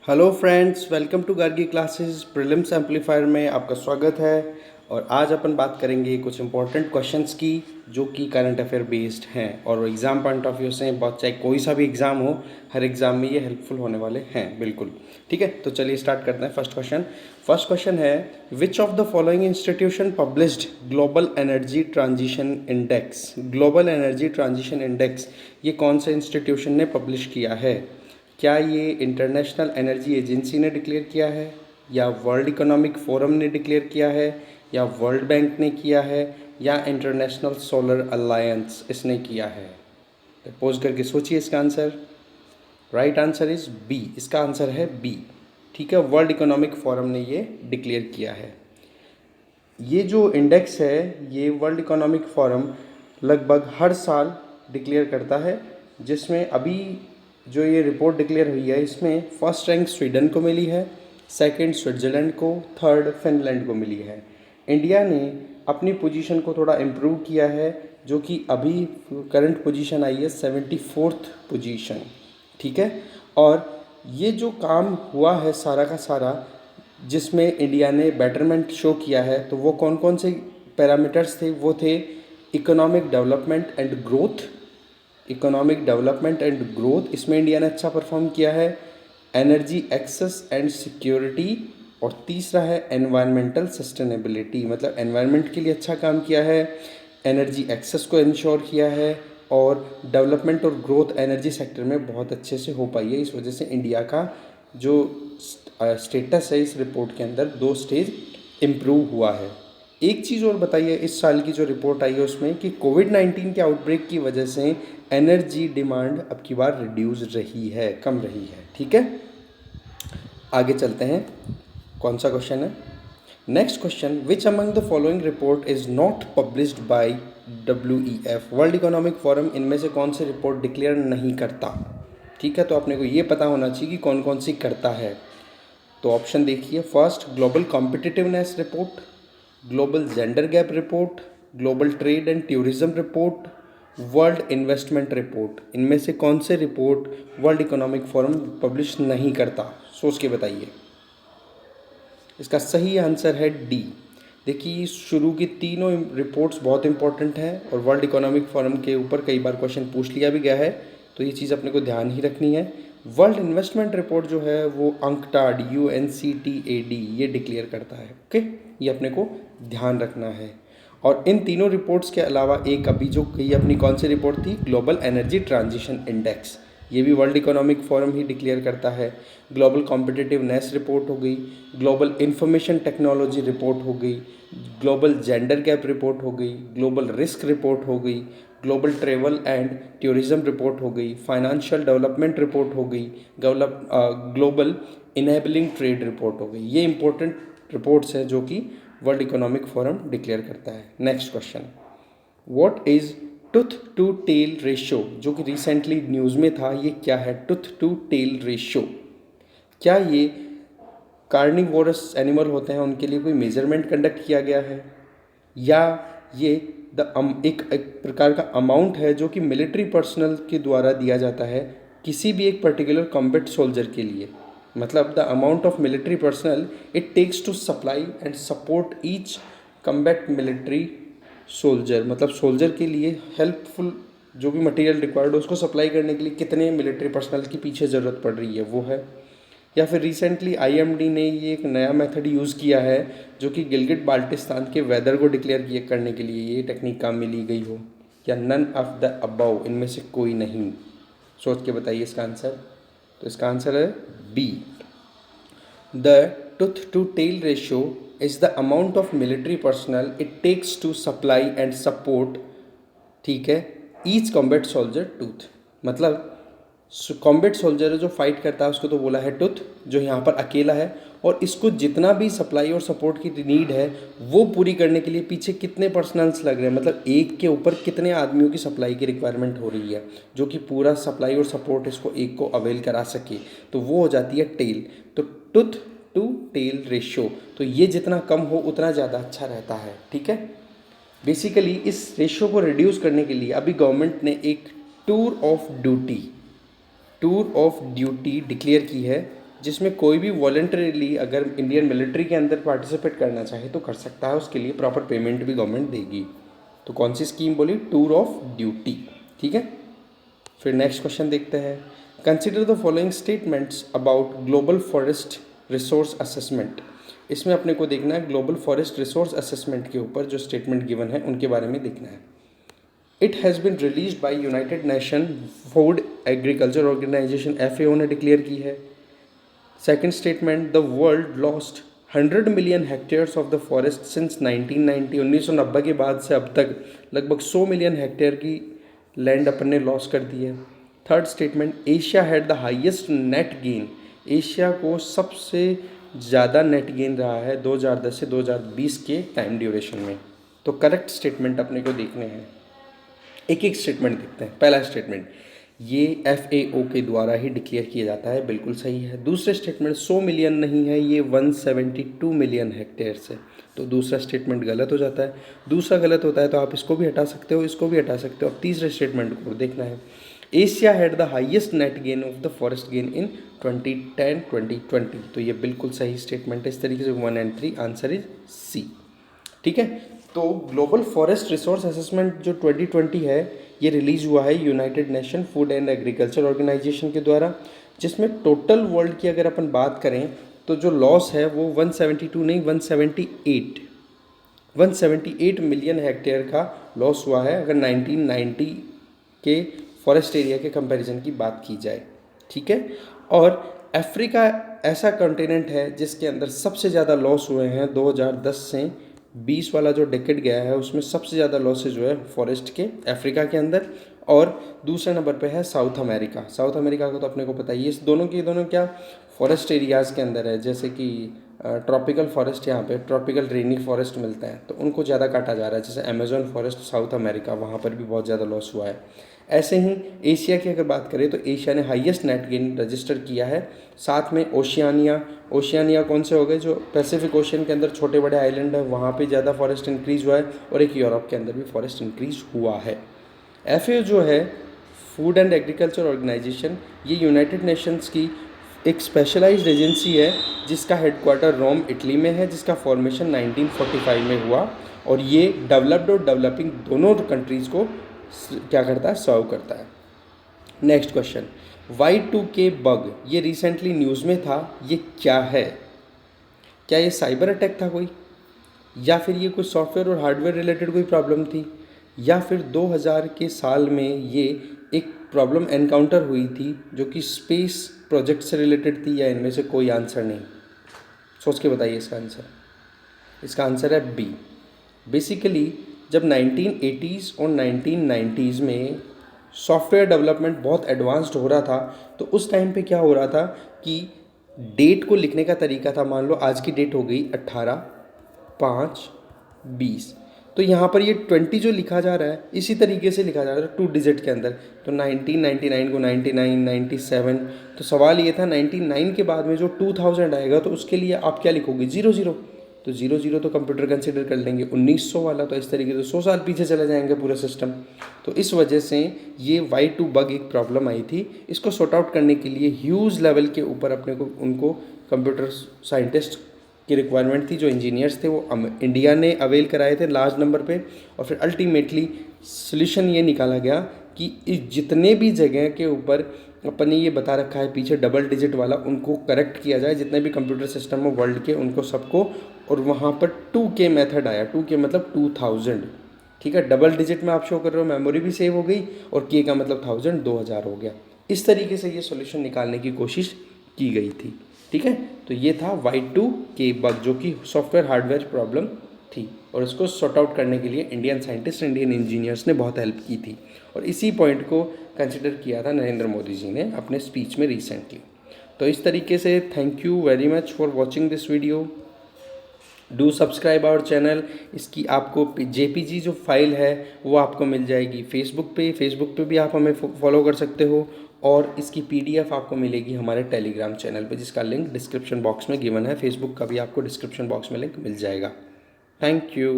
Hello friends, welcome to Gargi classes. Prelims amplifier में आपका स्वागत है। और आज अपन बात करेंगे कुछ इंपॉर्टेंट क्वेश्चंस की जो कि करंट अफेयर बेस्ड हैं और एग्ज़ाम पॉइंट ऑफ व्यू से बहुत, चाहे कोई सा भी एग्ज़ाम हो, हर एग्ज़ाम में ये हेल्पफुल होने वाले हैं। बिल्कुल ठीक है, तो चलिए स्टार्ट करते हैं। फर्स्ट क्वेश्चन है, which of the following institution published global energy transition index. Global energy transition index ये कौन से इंस्टीट्यूशन ने पब्लिश किया है? क्या ये इंटरनेशनल एनर्जी एजेंसी ने डिक्लेयर किया है, या वर्ल्ड इकोनॉमिक फोरम ने डिक्लेयर किया है, या वर्ल्ड बैंक ने किया है, या इंटरनेशनल सोलर अलायंस इसने किया है? तो पोज करके सोचिए इसका answer. Right answer is B. इसका आंसर है बी। ठीक है, वर्ल्ड इकोनॉमिक फोरम ने ये डिक्लेयर किया है। ये जो इंडेक्स है ये वर्ल्ड इकोनॉमिक फोरम लगभग हर साल डिक्लेयर करता है, जिसमें अभी जो ये रिपोर्ट डिक्लेयर हुई है इसमें फर्स्ट रैंक स्वीडन को मिली है, सेकंड स्विट्ज़रलैंड को, थर्ड फिनलैंड को मिली है। इंडिया ने अपनी पोजीशन को थोड़ा इम्प्रूव किया है, जो कि अभी करंट पोजीशन आई है 74th पोजीशन। ठीक है, और ये जो काम हुआ है सारा का सारा, जिसमें इंडिया ने बेटरमेंट शो किया है, तो वो कौन कौन से पैरामीटर्स थे? वो थे economic development and growth. Economic development and growth इसमें इंडिया ने अच्छा परफॉर्म किया है। एनर्जी एक्सेस एंड सिक्योरिटी, और तीसरा है एनवायरमेंटल सस्टेनेबिलिटी, मतलब एनवायरनमेंट के लिए अच्छा काम किया है, एनर्जी एक्सेस को इंश्योर किया है, और डेवलपमेंट और ग्रोथ एनर्जी सेक्टर में बहुत अच्छे से हो पाई है। इस वजह से इंडिया का जो स्टेटस है इस रिपोर्ट के अंदर 2 स्टेज इम्प्रूव हुआ है। एक चीज़ और बताइए, इस साल की जो रिपोर्ट आई है उसमें कि कोविड-19 के आउटब्रेक की वजह से एनर्जी डिमांड अब की बार रिड्यूस रही है, कम रही है। ठीक है, आगे चलते हैं। कौन सा क्वेश्चन है? Next question, which among the following report is not published by WEF। World economic forum इनमें से कौन सी रिपोर्ट डिक्लेयर नहीं करता? ठीक है, तो अपने को ये पता होना चाहिए कि कौन कौन सी करता है। तो ऑप्शन देखिए, first global competitiveness report, global gender gap report, global trade and tourism report, world investment report. इनमें से कौन से report world economic forum publish नहीं करता? सोच के बताइए। इसका सही आंसर है डी। देखिए, शुरू की तीनों रिपोर्ट्स बहुत इंपॉर्टेंट हैं और वर्ल्ड इकोनॉमिक फोरम के ऊपर कई बार क्वेश्चन पूछ लिया भी गया है, तो ये चीज़ अपने को ध्यान ही रखनी है। वर्ल्ड इन्वेस्टमेंट रिपोर्ट जो है वो अंकटाड UNCTAD ये डिक्लेयर करता है। ओके, ये अपने को ध्यान रखना है। और इन तीनों रिपोर्ट्स के अलावा एक अभी जो कही अपनी कौन सी रिपोर्ट थी, ग्लोबल एनर्जी ट्रांजिशन इंडेक्स, ये भी वर्ल्ड इकोनॉमिक फोरम ही डिक्लेयर करता है। ग्लोबल कॉम्पिटिटिवनेस रिपोर्ट हो गई, ग्लोबल इंफॉर्मेशन टेक्नोलॉजी रिपोर्ट हो गई, ग्लोबल जेंडर गैप रिपोर्ट हो गई, ग्लोबल रिस्क रिपोर्ट हो गई, global travel and tourism report हो गई, फाइनेंशियल डेवलपमेंट रिपोर्ट हो गई, ग्लोबल इनेबलिंग ट्रेड रिपोर्ट हो गई। ये इंपॉर्टेंट रिपोर्ट्स हैं जो कि वर्ल्ड इकोनॉमिक फोरम डिक्लेयर करता है। Next question, what is tooth to tail ratio, जो कि रिसेंटली न्यूज़ में था, ये क्या है? टूथ टू टेल रेशियो, क्या ये कार्निवोरस एनिमल होते हैं उनके लिए कोई मेजरमेंट कंडक्ट किया गया है, या ये एक प्रकार का अमाउंट है जो कि मिलिट्री पर्सनल के द्वारा दिया जाता है किसी भी एक पर्टिकुलर कॉम्बैट सोल्जर के लिए? मतलब the amount of military personnel it takes to supply and support each combat military soldier, मतलब सोल्जर के लिए हेल्पफुल जो भी मटेरियल रिक्वायर्ड हो उसको सप्लाई करने के लिए कितने मिलिट्री पर्सनल की पीछे ज़रूरत पड़ रही है, वो है। या फिर रिसेंटली IMD ने ये एक नया मेथड यूज़ किया है जो कि गिलगिट बाल्टिस्तान के वेदर को डिक्लेयर किए करने के लिए ये टेक्निक काम में ली गई हो, या नन ऑफ द अबव, इनमें से कोई नहीं? सोच के बताइए इसका आंसर। तो इसका आंसर है B. The tooth to tail ratio is the amount of military personnel it takes to supply and support, ठीक है, ईच कॉम्बैट सोल्जर टूथ। मतलब कॉम्बैट सोल्जर जो फाइट करता है उसको तो बोला है टूथ, जो यहाँ पर अकेला है, और इसको जितना भी सप्लाई और सपोर्ट की नीड है वो पूरी करने के लिए पीछे कितने पर्सनल्स लग रहे हैं, मतलब एक के ऊपर कितने आदमियों की सप्लाई की रिक्वायरमेंट हो रही है जो कि पूरा सप्लाई और सपोर्ट इसको एक को अवेल करा सके, तो वो हो जाती है टेल। तो टूथ टू टेल रेशियो, तो ये जितना कम हो उतना ज़्यादा अच्छा रहता है। ठीक है, बेसिकली इस रेशियो को रिड्यूस करने के लिए अभी गवर्नमेंट ने एक टूर ऑफ ड्यूटी डिक्लेयर की है, जिसमें कोई भी वॉलंटरीली अगर इंडियन मिलिट्री के अंदर पार्टिसिपेट करना चाहे तो कर सकता है, उसके लिए प्रॉपर पेमेंट भी गवर्नमेंट देगी। तो कौन सी स्कीम बोली? Tour of duty. ठीक है, फिर नेक्स्ट क्वेश्चन देखते हैं। Consider the following statements about global forest resource assessment. इसमें अपने को देखना है ग्लोबल फॉरेस्ट रिसोर्स असेसमेंट के ऊपर जो स्टेटमेंट गिवन है उनके बारे में देखना है। It has been released by United Nation food agriculture organization, FAO ने डिक्लेयर की है। Second statement, the world lost 100 million hectares of the forest since 1990। 1990 के बाद से अब तक लगभग 100 मिलियन हेक्टेयर की लैंड अपन ने लॉस कर दी है। Third statement, Asia had the highest net gain. Asia को सबसे ज़्यादा नेट गेन रहा है 2010 से 2020 के टाइम ड्यूरेशन में। तो करेक्ट स्टेटमेंट अपने को देखने हैं, एक एक स्टेटमेंट देखते हैं। पहला स्टेटमेंट, ये FAO के द्वारा ही डिक्लेयर किया जाता है, बिल्कुल सही है। दूसरे स्टेटमेंट 100 मिलियन नहीं है, ये 172 मिलियन हेक्टेयर्स है, तो दूसरा स्टेटमेंट गलत हो जाता है। दूसरा गलत होता है तो आप इसको भी हटा सकते हो, इसको भी हटा सकते हो। अब तीसरे स्टेटमेंट को देखना है, Asia had the highest net gain of the forest gain in 2010-2020, तो ये बिल्कुल सही स्टेटमेंट है। इस तरीके से 1 और 3 आंसर इज C। ठीक है, तो ग्लोबल फॉरेस्ट रिसोर्स असेसमेंट जो 2020 है ये रिलीज़ हुआ है United Nation food and agriculture organization के द्वारा, जिसमें टोटल वर्ल्ड की अगर अपन बात करें तो जो लॉस है वो 172 नहीं 178 मिलियन हेक्टेयर का लॉस हुआ है अगर 1990 के फॉरेस्ट एरिया के कंपैरिजन की बात की जाए। ठीक है, और अफ्रीका ऐसा कॉन्टिनेंट है जिसके अंदर सबसे ज़्यादा लॉस हुए हैं 2010 से 20 वाला जो डेकेड गया है उसमें सबसे ज़्यादा लॉसेज हुए हैं फॉरेस्ट के अफ्रीका के अंदर। और दूसरे नंबर पे है साउथ अमेरिका। साउथ अमेरिका को तो अपने को पता ही है, इस दोनों क्या फॉरेस्ट एरियाज़ के अंदर है, जैसे कि ट्रॉपिकल फॉरेस्ट, यहाँ पे ट्रॉपिकल रेनी फॉरेस्ट मिलता है तो उनको ज़्यादा काटा जा रहा है, जैसे अमेजोन फॉरेस्ट साउथ अमेरिका, वहाँ पर भी बहुत ज़्यादा लॉस हुआ है। ऐसे ही एशिया की अगर बात करें तो एशिया ने हाईएस्ट नेट गेन रजिस्टर किया है। साथ में ओशियानिया कौन से हो गए, जो पैसिफिक ओशियन के अंदर छोटे बड़े आइलैंड है वहाँ पे ज़्यादा फॉरेस्ट इंक्रीज़ हुआ है, और एक यूरोप के अंदर भी फॉरेस्ट इंक्रीज़ हुआ है। FAO जो है फूड एंड एग्रीकल्चर ऑर्गेनाइजेशन, ये यूनाइटेड नेशंस की एक स्पेशलाइज्ड एजेंसी है जिसका हेडक्वार्टर रोम इटली में है, जिसका फॉर्मेशन 1945 में हुआ, और ये डेवलप्ड और डेवलपिंग दोनों कंट्रीज़ को क्या करता है, सर्व करता है। नेक्स्ट क्वेश्चन, Y2K बग, ये रिसेंटली न्यूज़ में था, ये क्या है? क्या ये साइबर अटैक था कोई, या फिर ये कोई सॉफ्टवेयर और हार्डवेयर रिलेटेड कोई प्रॉब्लम थी, या फिर 2000 के साल में ये एक प्रॉब्लम एनकाउंटर हुई थी जो कि स्पेस प्रोजेक्ट से रिलेटेड थी, या इनमें से कोई आंसर नहीं? सोच के बताइए इसका आंसर। इसका आंसर है B। बेसिकली जब 1980s और 1990s में सॉफ्टवेयर डेवलपमेंट बहुत एडवांस्ड हो रहा था तो उस टाइम पे क्या हो रहा था कि डेट को लिखने का तरीका था, मान लो आज की डेट हो गई 18/5/20, तो यहाँ पर ये 20 जो लिखा जा रहा है इसी तरीके से लिखा जा रहा है 2 डिजिट के अंदर, तो 1999 को 99, 97, तो सवाल ये था 99 के बाद में जो 2000 आएगा तो उसके लिए आप क्या लिखोगे, 00, तो 00 तो कंप्यूटर कंसिडर कर लेंगे, 1900 वाला तो इस तरीके से 100 साल पीछे चले जाएंगे पूरा सिस्टम। तो इस वजह से ये Y2 बग एक प्रॉब्लम आई थी। इसको सॉर्ट आउट करने के लिए ह्यूज लेवल के ऊपर अपने को उनको कंप्यूटर साइंटिस्ट की रिक्वायरमेंट थी, जो इंजीनियर्स थे वो इंडिया ने अवेल कराए थे लार्ज नंबर पे, और फिर अल्टीमेटली सोल्यूशन ये निकाला गया कि इस जितने भी जगह के ऊपर अपन ने ये बता रखा है पीछे डबल डिजिट वाला, उनको करेक्ट किया जाए, जितने भी कंप्यूटर सिस्टम हो वर्ल्ड के उनको सबको, और वहाँ पर 2K मेथड आया। 2K मतलब 2000, ठीक है, डबल डिजिट में आप शो कर रहे हो, मेमोरी भी सेव हो गई, और K का मतलब 1000, 2000 हो गया। इस तरीके से ये सॉल्यूशन निकालने की कोशिश की गई थी। ठीक है, तो ये था Y2K बग जो कि सॉफ्टवेयर हार्डवेयर प्रॉब्लम थी, और इसको सॉर्ट आउट करने के लिए इंडियन साइंटिस्ट, इंडियन इंजीनियर्स ने बहुत हेल्प की थी, और इसी पॉइंट को कंसिडर किया था नरेंद्र मोदी जी ने अपने स्पीच में रिसेंटली। तो इस तरीके से thank you very much for watching this video. Do subscribe our channel. इसकी आपको JPG जो फाइल है वो आपको मिल जाएगी फेसबुक पे भी आप हमें फॉलो कर सकते हो, और इसकी PDF आपको मिलेगी हमारे टेलीग्राम चैनल पे, जिसका लिंक डिस्क्रिप्शन बॉक्स में गिवन है। फेसबुक का भी आपको डिस्क्रिप्शन बॉक्स में लिंक मिल जाएगा। Thank you.